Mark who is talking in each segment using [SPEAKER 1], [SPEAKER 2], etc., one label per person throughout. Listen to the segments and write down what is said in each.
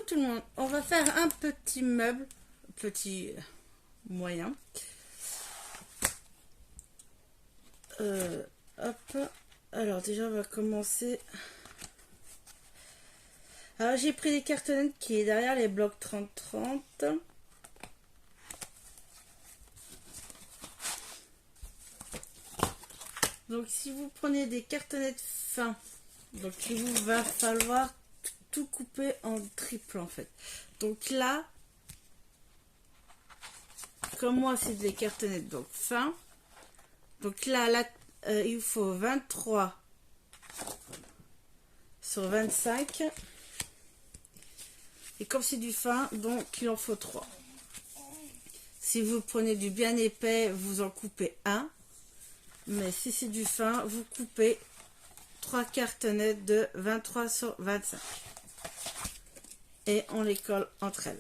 [SPEAKER 1] tout le monde, on va faire un petit meuble, petit moyen. Hop, alors déjà on va commencer. Alors j'ai pris des cartonnettes qui est derrière les blocs 30-30. Donc si vous prenez des cartonnettes fins, donc il vous va falloir tout couper en triple en fait. Donc là, comme moi c'est des cartonnettes donc fins, donc là, il faut 23 sur 25. Et comme c'est du fin, donc il en faut 3. Si vous prenez du bien épais, vous en coupez un. Mais si c'est du fin, vous coupez 3 cartonnettes de 23 sur 25. Et on les colle entre elles.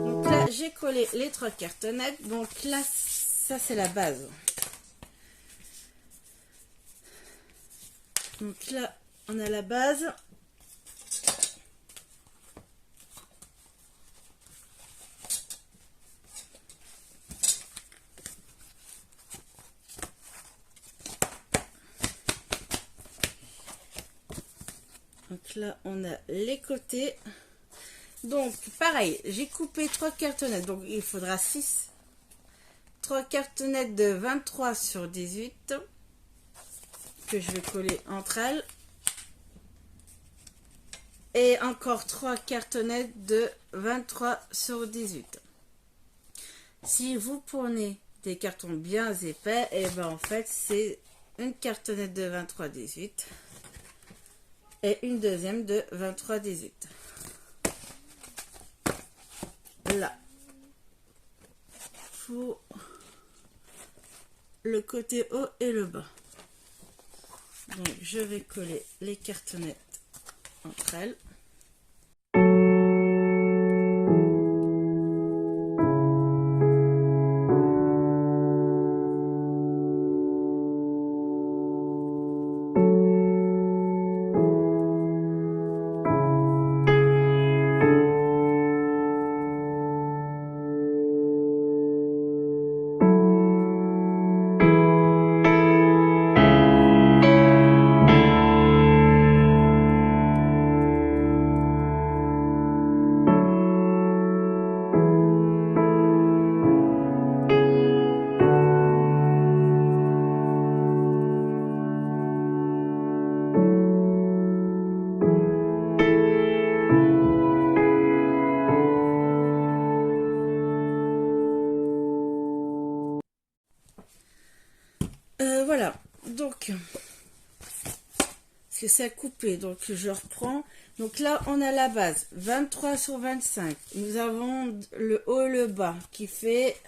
[SPEAKER 1] Donc là, j'ai collé les 3 cartonnettes. Donc là, ça c'est la base. Donc là, on a la base. Donc là, on a les côtés. Donc, pareil, j'ai coupé 3 cartonnettes. Donc, il faudra 6. 3 cartonnettes de 23 sur 18 que je vais coller entre elles. Et encore 3 cartonnettes de 23 sur 18. Si vous prenez des cartons bien épais, et ben en fait, c'est une cartonnette de 23-18 et une deuxième de 23-18. Là, pour le côté haut et le bas. Donc, je vais coller les cartonnettes entre elles. Voilà, donc, parce que c'est à couper, donc je reprends. Donc là, on a la base, 23 sur 25. Nous avons le haut et le bas qui fait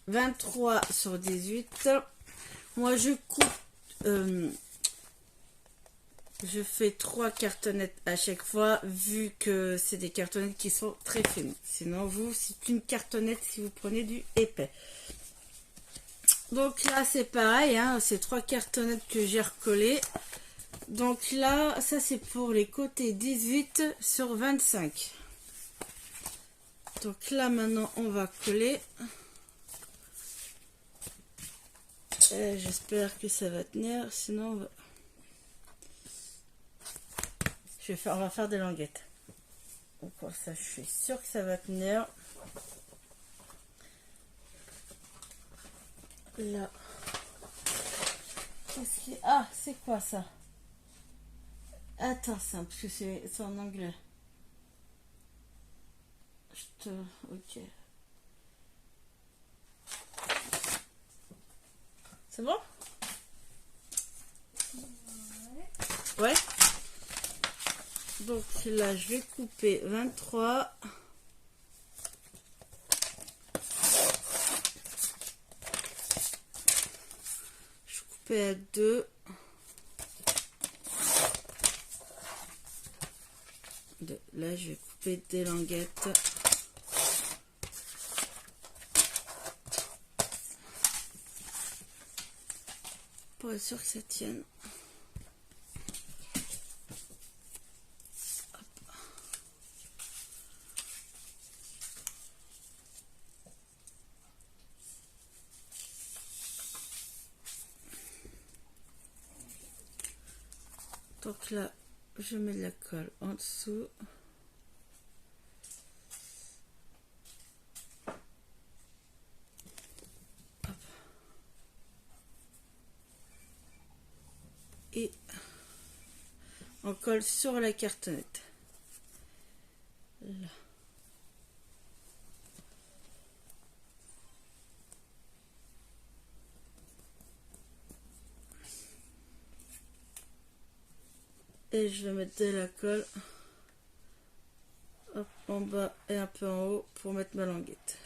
[SPEAKER 1] 23 sur 18. Moi, je coupe, je fais 3 cartonnettes à chaque fois, vu que c'est des cartonnettes qui sont très fines. Sinon, vous, c'est une cartonnette si vous prenez du épais. Donc là, c'est pareil, hein, c'est 3 cartonnettes que j'ai recollées. Donc là, ça c'est pour les côtés 18 sur 25. Donc là, maintenant, on va coller. J'espère que ça va tenir, sinon on va... on va faire des languettes. Donc pour ça, je suis sûre que ça va tenir. Là. Qu'est-ce qui... Ah, c'est quoi ça? Attends, ça, parce que c'est en anglais. Ok. C'est bon? Ouais. Donc là, je vais couper 23. Je coupe à 2. Là, je vais couper des languettes. Pour être sûr que ça tienne. Donc là, je mets de la colle en dessous. Hop. Et on colle sur la cartonnette. Là. Et je vais mettre de la colle, hop, en bas et un peu en haut pour mettre ma languette.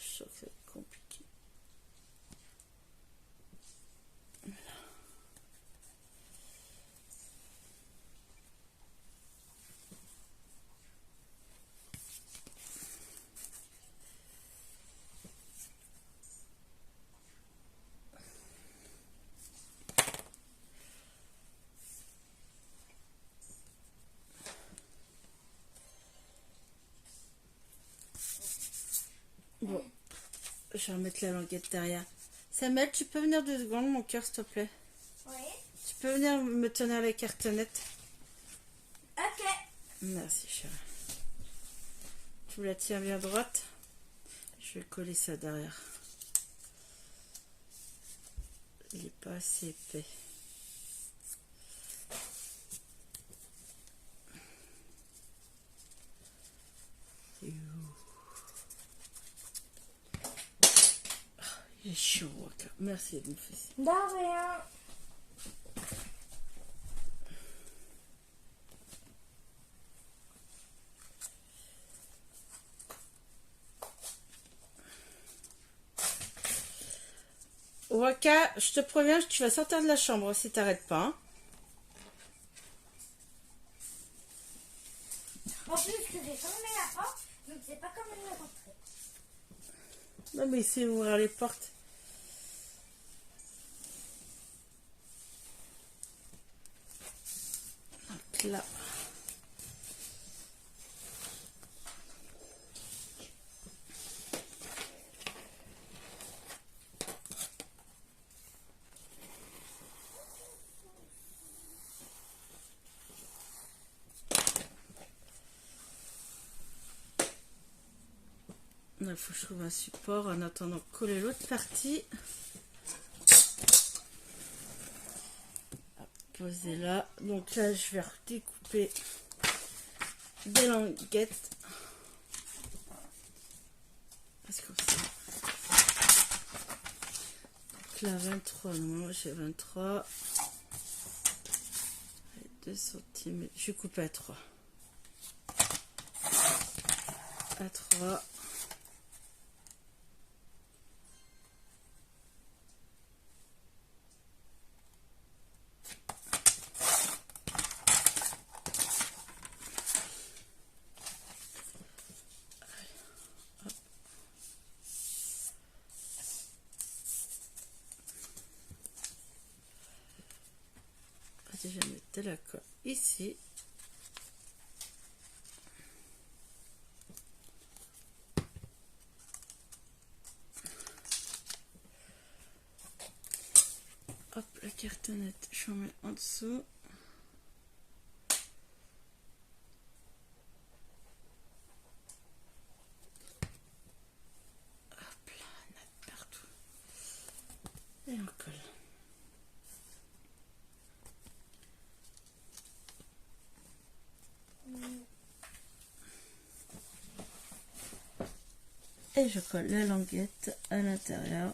[SPEAKER 1] Je trouve que c'est compliqué. Bon, je vais remettre la languette derrière. Samuel, tu peux venir 2 secondes, mon cœur, s'il te plaît?
[SPEAKER 2] Oui.
[SPEAKER 1] Tu peux venir me tenir la cartonnette?
[SPEAKER 2] Ok.
[SPEAKER 1] Merci, chérie. Tu me la tiens bien droite. Je vais coller ça derrière. Il n'est pas assez épais. C'est où? Il est chaud, Waka. Merci de me faire ça.
[SPEAKER 2] De rien.
[SPEAKER 1] Waka, je te préviens, tu vas sortir de la chambre si t'arrêtes pas. Hein.
[SPEAKER 2] En plus, que j'ai fermé la porte, je ne sais pas comment il est rentré.
[SPEAKER 1] Non, mais c'est ouvrir les portes. Donc là. Il faut que je trouve un support en attendant de coller l'autre partie. Poser là. Donc là, je vais redécouper des languettes. Parce que ça. Donc là, 23. Non, j'ai 23. 2 cm. Je vais couper à 3. À 3. Je vais mettre de la colle ici. Hop, la cartonnette, je mets en dessous. Et on colle. Et je colle la languette à l'intérieur.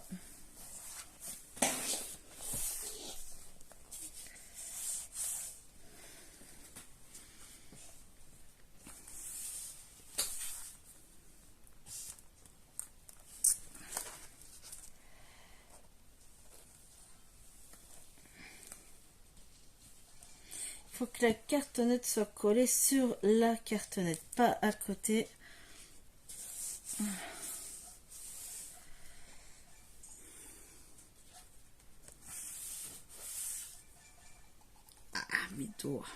[SPEAKER 1] Il faut que la cartonnette soit collée sur la cartonnette, pas à côté. Mes doigts.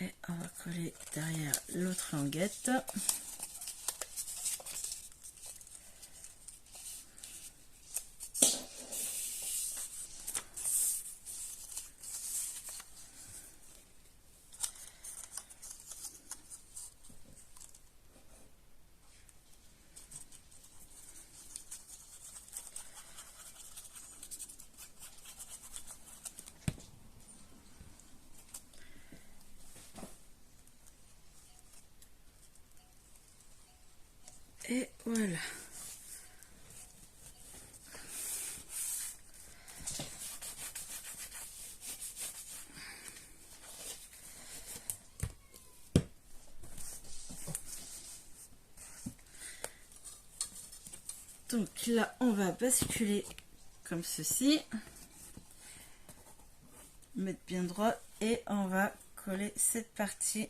[SPEAKER 1] Et on va coller derrière l'autre languette. Et voilà. Donc là, on va basculer comme ceci. Mettre bien droit et on va coller cette partie.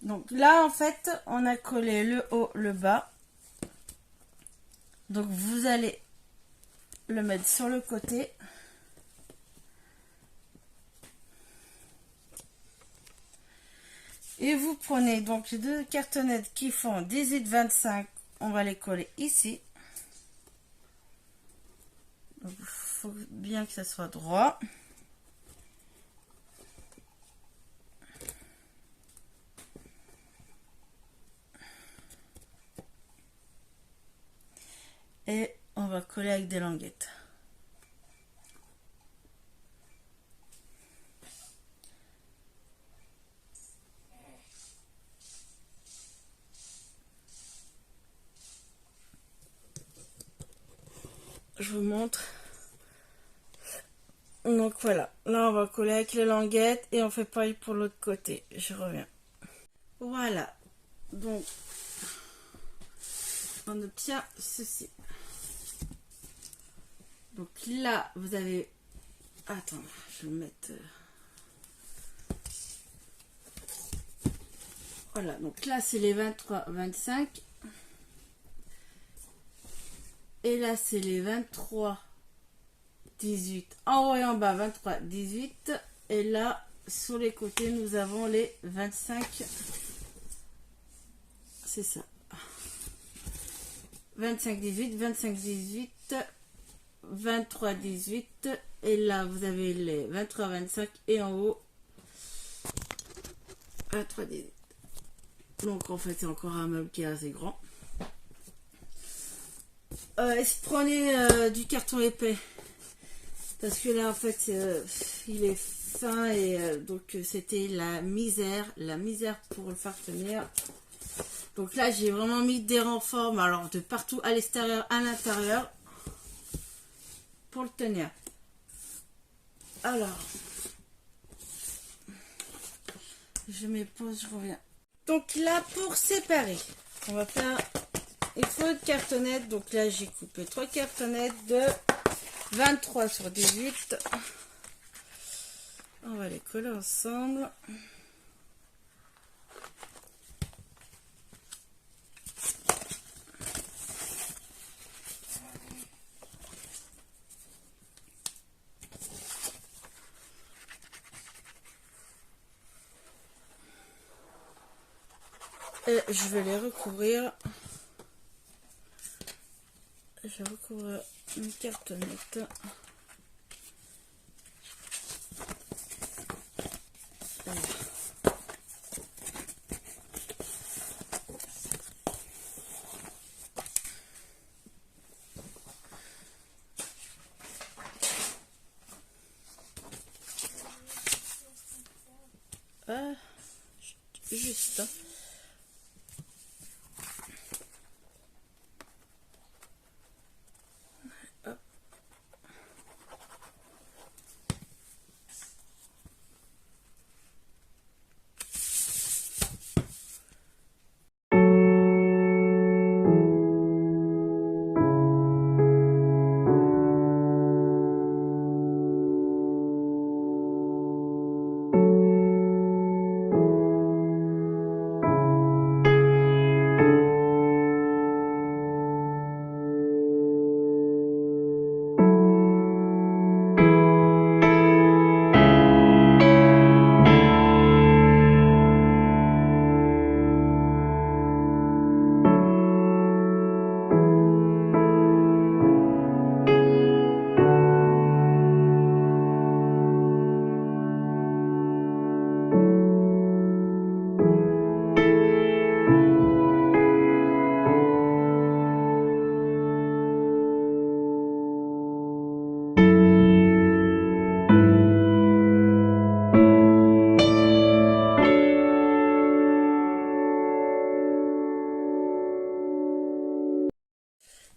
[SPEAKER 1] Donc là, en fait, on a collé le haut, le bas. Donc vous allez le mettre sur le côté. Et vous prenez donc les deux cartonnettes qui font 18-25. On va les coller ici. Donc il faut bien que ça soit droit. Et on va coller avec des languettes. Je vous montre. Donc voilà, là on va coller avec les languettes et on fait pareil pour l'autre côté. Je reviens. Voilà, donc on obtient ceci. Donc là vous avez... Attends, je vais mettre... Voilà, donc là c'est les 23-25. Et là c'est les 23-18. En haut et en bas 23-18. Et là sur les côtés nous avons les 25. C'est ça. 25-18, 25-18, 23-18. Et là vous avez les 23-25 et en haut 23-18. Donc en fait c'est encore un meuble qui est assez grand. Prenez du carton épais parce que là en fait il est fin et donc c'était la misère pour le faire tenir. Donc là j'ai vraiment mis des renforts, mais alors de partout, à l'extérieur, à l'intérieur, pour le tenir. Alors je mets pause, je reviens. Donc là pour séparer, on va faire... Il faut une cartonnette, donc là j'ai coupé 3 cartonnettes de 23 sur 18. On va les coller ensemble. Et je vais les recouvrir. Je recouvre une cartonnette. Voilà. juste. Hop.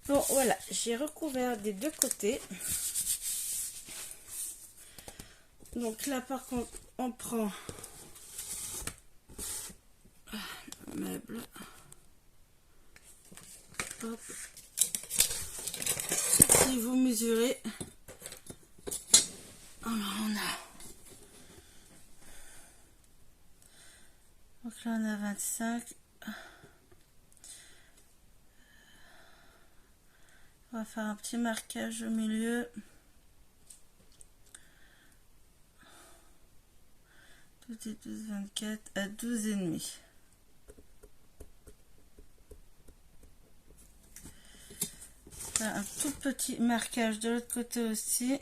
[SPEAKER 1] Bon, voilà, j'ai recouvert des deux côtés. Donc là, par contre, on prend le meuble. Hop. Si vous mesurez, alors on a... Donc là, on a 25. On va faire un petit marquage au milieu. Tout est 12, 24 à 12,5. Un tout petit marquage de l'autre côté aussi.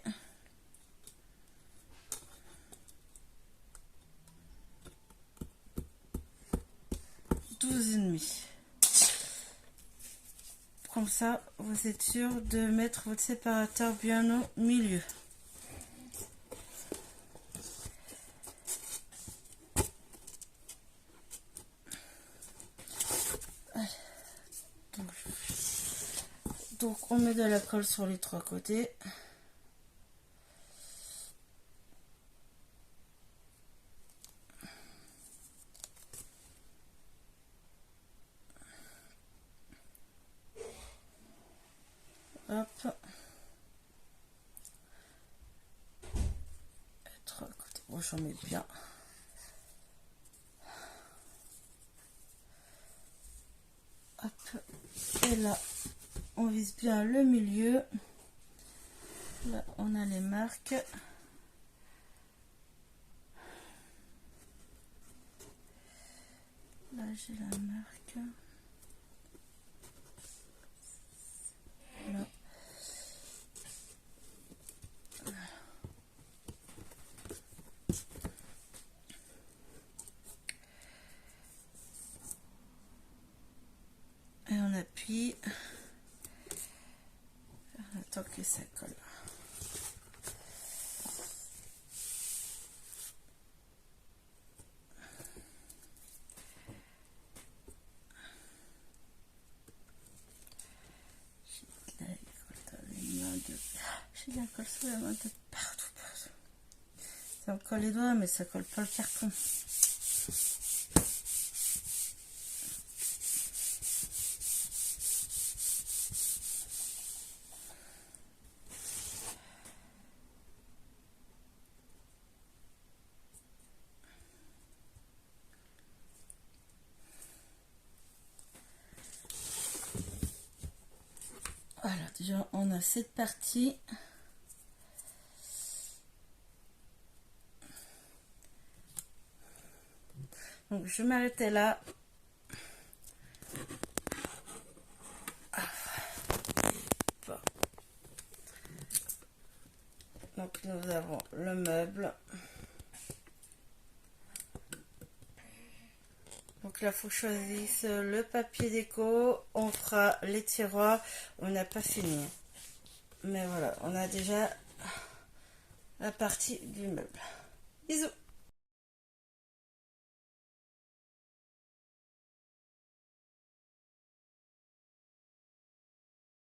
[SPEAKER 1] Comme ça, vous êtes sûr de mettre votre séparateur bien au milieu. Donc on met de la colle sur les trois côtés. Hop. Les trois côtés. Bon, j'en mets bien. Hop. Et là, on vise bien le milieu. Là, on a les marques. Là, j'ai la marque. Là. Et on appuie. On attend que ça colle. J'ai de la colle sur la main de partout. Ça me colle les doigts, mais ça colle pas le carton. Voilà, déjà on a cette partie. Donc je m'arrêtais là. Donc nous avons le meuble. Donc là, il faut choisir le papier déco. On fera les tiroirs. On n'a pas fini. Mais voilà, on a déjà la partie du meuble. Bisous.